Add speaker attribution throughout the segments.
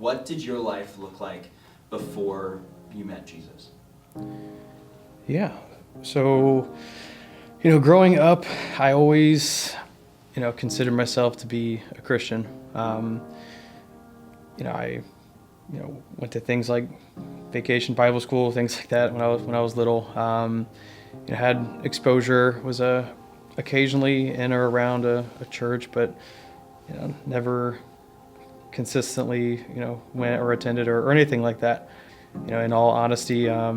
Speaker 1: what did your life look like before you met Jesus?
Speaker 2: Yeah. So, growing up, I always, considered myself to be a Christian. I, went to things like vacation Bible school, things like that when I was little. Had exposure, was occasionally in or around a church, but never consistently, went or attended or anything like that. In all honesty, a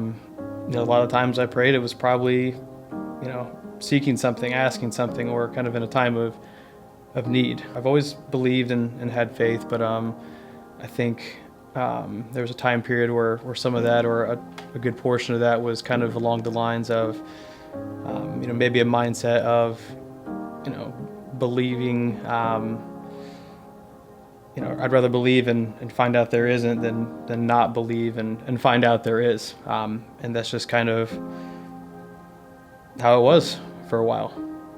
Speaker 2: lot of times I prayed, it was probably, seeking something, asking something, or kind of in a time of need. I've always believed and had faith, but I think there was a time period where some of that, or a good portion of that, was kind of along the lines of, maybe a mindset of, believing, I'd rather believe and find out there isn't than not believe and find out there is. And that's just kind of how it was for a while.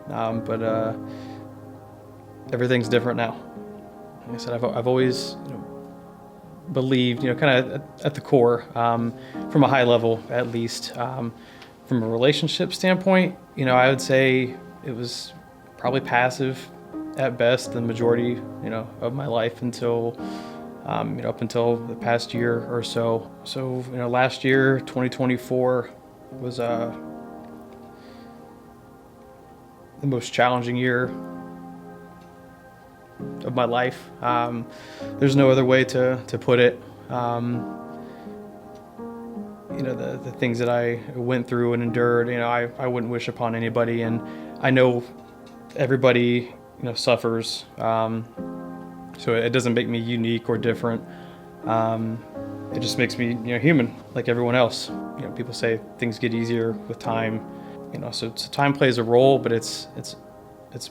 Speaker 2: But everything's different now. Like I said, I've always, believed, kind of at the core, from a high level at least. From a relationship standpoint, I would say it was probably passive at best the majority, of my life until, up until the past year or so. So, last year, 2024, was the most challenging year of my life. There's no other way to put it. The things that I went through and endured, I wouldn't wish upon anybody. And I know everybody, suffers. So it doesn't make me unique or different. It just makes me, human like everyone else. People say things get easier with time, so time plays a role, but it's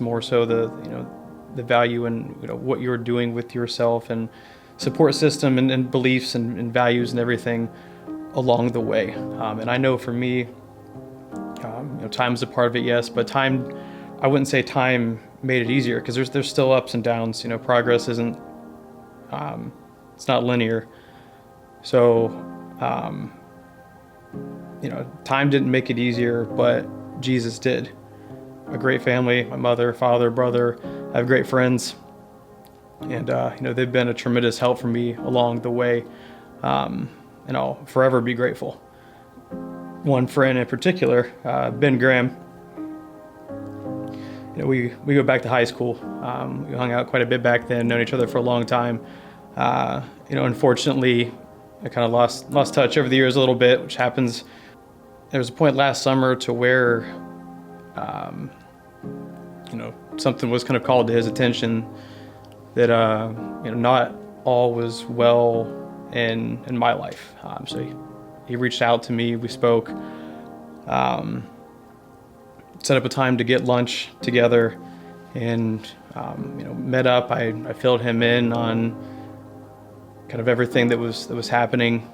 Speaker 2: more so the value and what you're doing with yourself and support system and beliefs and values and everything along the way. And I know for me, time's a part of it, yes, but I wouldn't say time made it easier, because there's still ups and downs. Progress isn't, it's not linear. So, time didn't make it easier, but Jesus did. A great family, my mother, father, brother. I have great friends, and they've been a tremendous help for me along the way, and I'll forever be grateful. One friend in particular, Ben Graham. We go back to high school. We hung out quite a bit back then, known each other for a long time. Unfortunately, I kind of lost touch over the years a little bit, which happens. There was a point last summer to where, something was kind of called to his attention that, not all was well in my life. So he reached out to me. We spoke. Set up a time to get lunch together, and met up. I filled him in on kind of everything that was happening.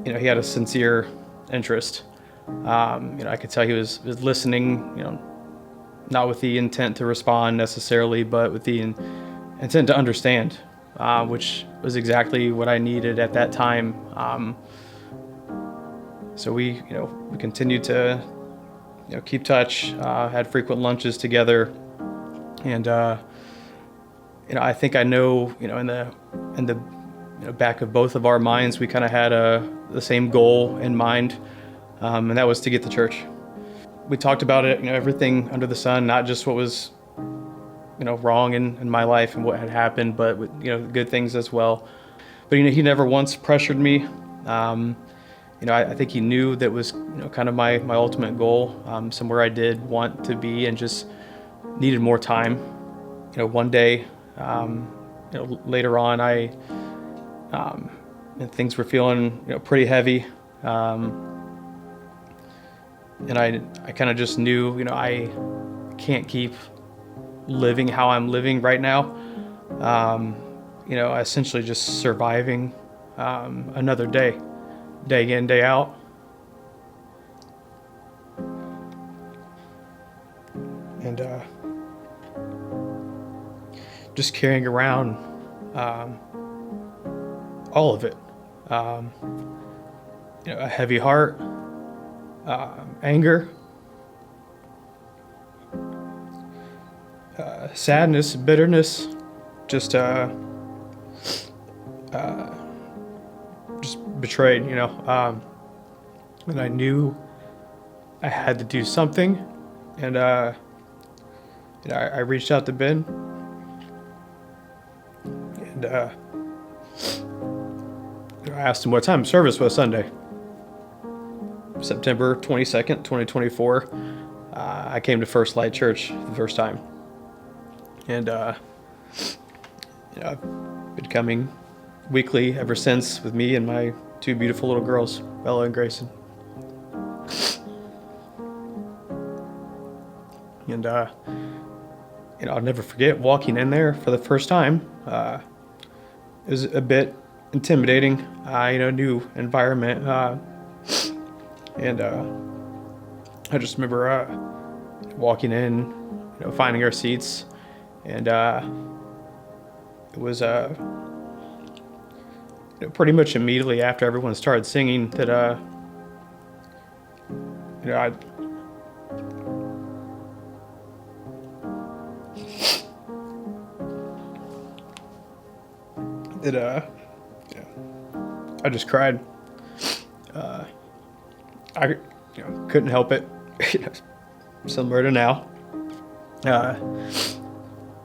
Speaker 2: He had a sincere interest. I could tell he was listening. Not with the intent to respond necessarily, but with the intent to understand, which was exactly what I needed at that time. So we continued to keep touch, had frequent lunches together, and I think I know, in the back of both of our minds, we kind of had the same goal in mind, and that was to get to church. We talked about it, everything under the sun, not just what was, wrong in my life and what had happened, but good things as well. But he never once pressured me. I think he knew that was kind of my ultimate goal, somewhere I did want to be and just needed more time. One day, later on, things were feeling pretty heavy, and I kind of just knew I can't keep living how I'm living right now. Essentially just surviving another day in, day out. And just carrying around all of it. Um, a heavy heart, anger, sadness, bitterness, just just betrayed. And I knew I had to do something, and I reached out to Ben, and I asked him what time service was Sunday. September 22nd, 2024. I came to First Light Church the first time. And, I've been coming weekly ever since with me and my two beautiful little girls, Bella and Grayson. And, I'll never forget walking in there for the first time. It was a bit intimidating, new environment. And I just remember walking in, finding our seats, and it was pretty much immediately after everyone started singing that I I just cried. I couldn't help it. Similar to now.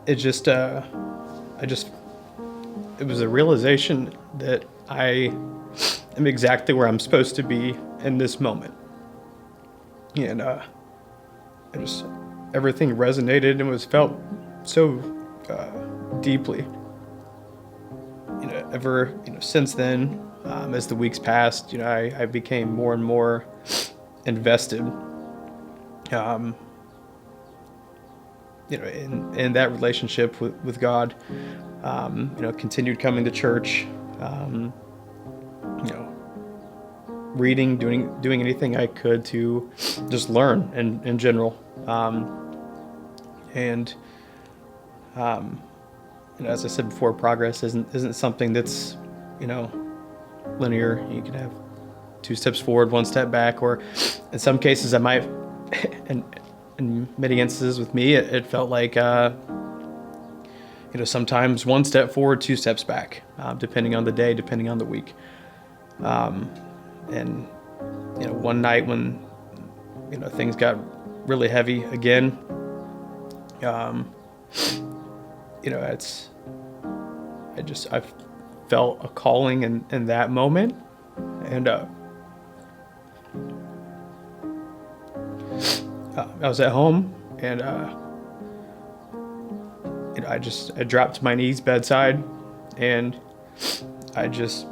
Speaker 2: It was a realization that I am exactly where I'm supposed to be in this moment. And everything resonated and was felt so deeply. Since then, as the weeks passed, I became more and more invested, in that relationship with God. Continued coming to church, reading, doing anything I could to just learn in general. As I said before, progress isn't something that's, linear. You can have 2 steps forward, 1 step back, or in some cases I might, in many instances with me, it felt like, sometimes 1 step forward, 2 steps back, depending on the day, depending on the week. One night when, things got really heavy again, I felt a calling in that moment, and I was at home, and I dropped to my knees bedside, and I just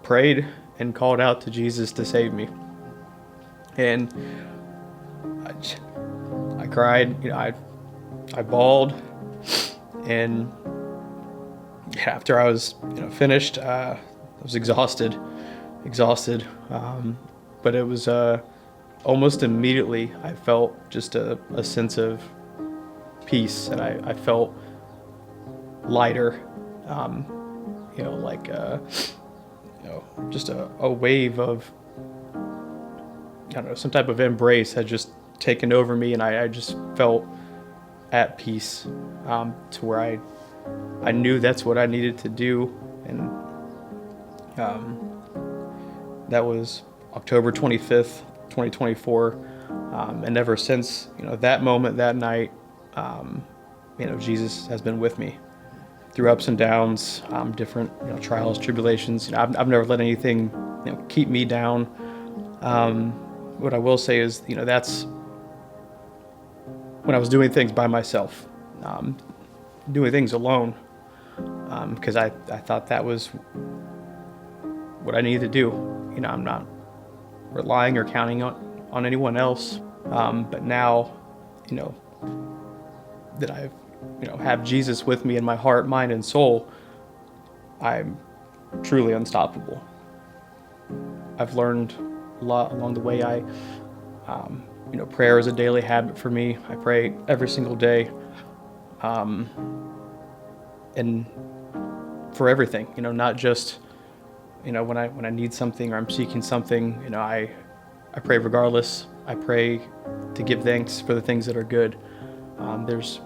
Speaker 2: prayed and called out to Jesus to save me. And I cried, I bawled, and after I was finished, I was exhausted, but it was almost immediately I felt just a sense of peace, and I felt lighter, just a wave of, some type of embrace had just taken over me, and I just felt at peace, to where I knew that's what I needed to do. And that was October 25th, 2024. And ever since, that moment, that night, Jesus has been with me through ups and downs, different, trials, tribulations. I've never let anything, keep me down. What I will say is, that's when I was doing things by myself, doing things alone, because I thought that was what I needed to do. I'm not relying or counting on anyone else. But now, that I've, have Jesus with me in my heart, mind, and soul, I'm truly unstoppable. I've learned a lot along the way. Prayer is a daily habit for me. I pray every single day. And for everything, not just, when I need something or I'm seeking something, I pray regardless. I pray to give thanks for the things that are good. There's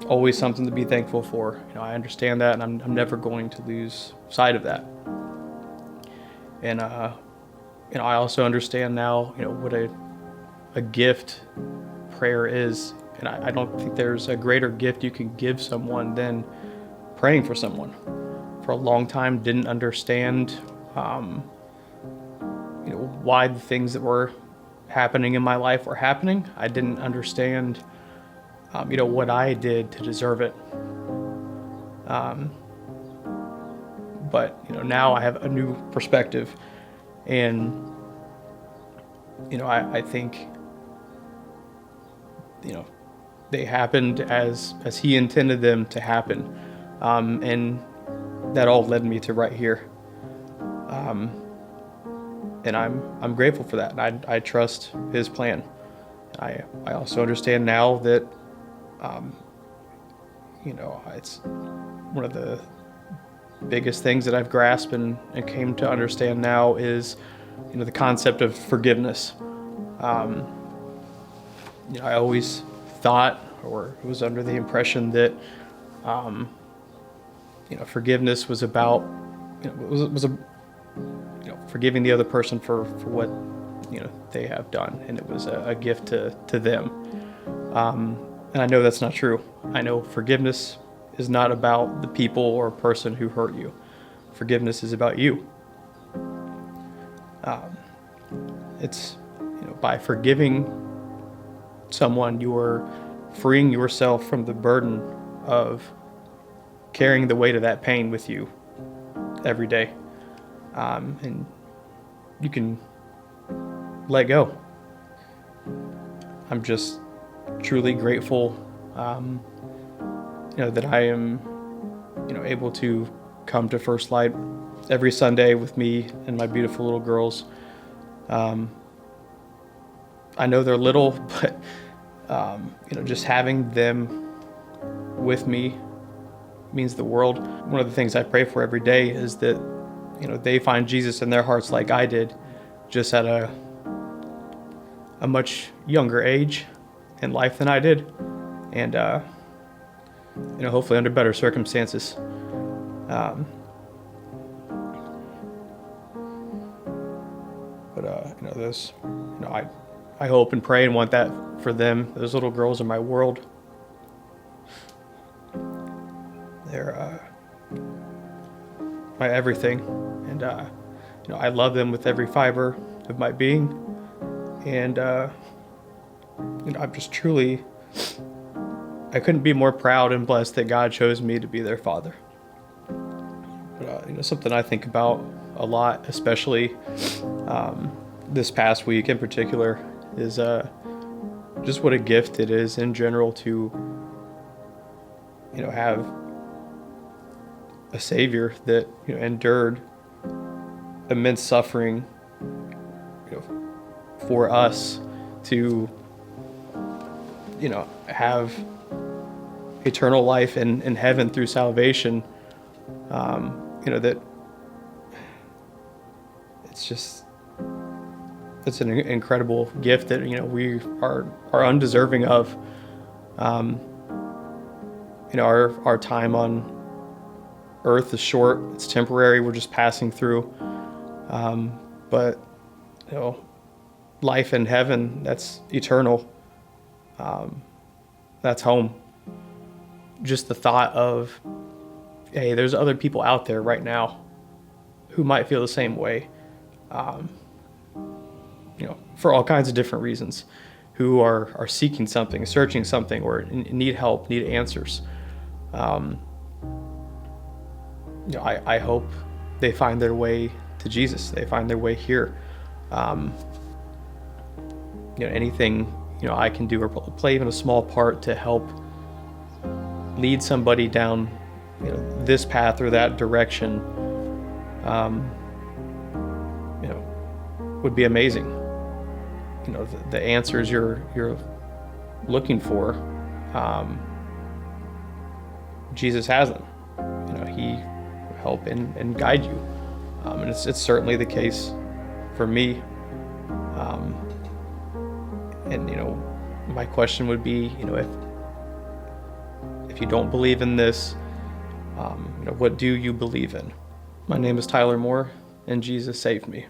Speaker 2: always something to be thankful for. I understand that, and I'm never going to lose sight of that. And, I also understand now, what a gift prayer is. And I don't think there's a greater gift you can give someone than praying for someone. For a long time, didn't understand, why the things that were happening in my life were happening. I didn't understand, what I did to deserve it. But, now I have a new perspective, and, I think, they happened as he intended them to happen. And that all led me to right here. And I'm grateful for that. And I trust his plan. I also understand now that, it's one of the biggest things that I've grasped and came to understand now is, the concept of forgiveness. I always thought or was under the impression that, forgiveness was about, forgiving the other person for what, they have done. And it was a gift to them. And I know that's not true. I know forgiveness is not about the people or person who hurt you. Forgiveness is about you. It's, by forgiving someone, you are freeing yourself from the burden of carrying the weight of that pain with you every day. And you can let go. I'm just truly grateful, that I am, able to come to First Light every Sunday with me and my beautiful little girls. I know they're little, but, just having them with me means the world. One of the things I pray for every day is that, they find Jesus in their hearts like I did, just at a much younger age in life than I did. And, hopefully under better circumstances. This, I hope and pray and want that for them. Those little girls are my world. They're my everything, and I love them with every fiber of my being. And I'm just truly, I couldn't be more proud and blessed that God chose me to be their father. But something I think about a lot, especially this past week in particular, is just what a gift it is in general to have a Savior that endured immense suffering for us to have eternal life in heaven through salvation. That it's an incredible gift that we are undeserving of. Our time on earth is short, it's temporary, we're just passing through. But life in heaven, that's eternal. That's home. Just the thought of, hey, there's other people out there right now who might feel the same way, for all kinds of different reasons, who are seeking something, searching something, or need help, need answers. I hope they find their way to Jesus. They find their way here. Anything, I can do or play even a small part to help lead somebody down, this path or that direction, would be amazing. The answers you're looking for, Jesus has them. help and guide you. And it's certainly the case for me. And my question would be, if you don't believe in this, what do you believe in? My name is Tyler Moore, and Jesus saved me.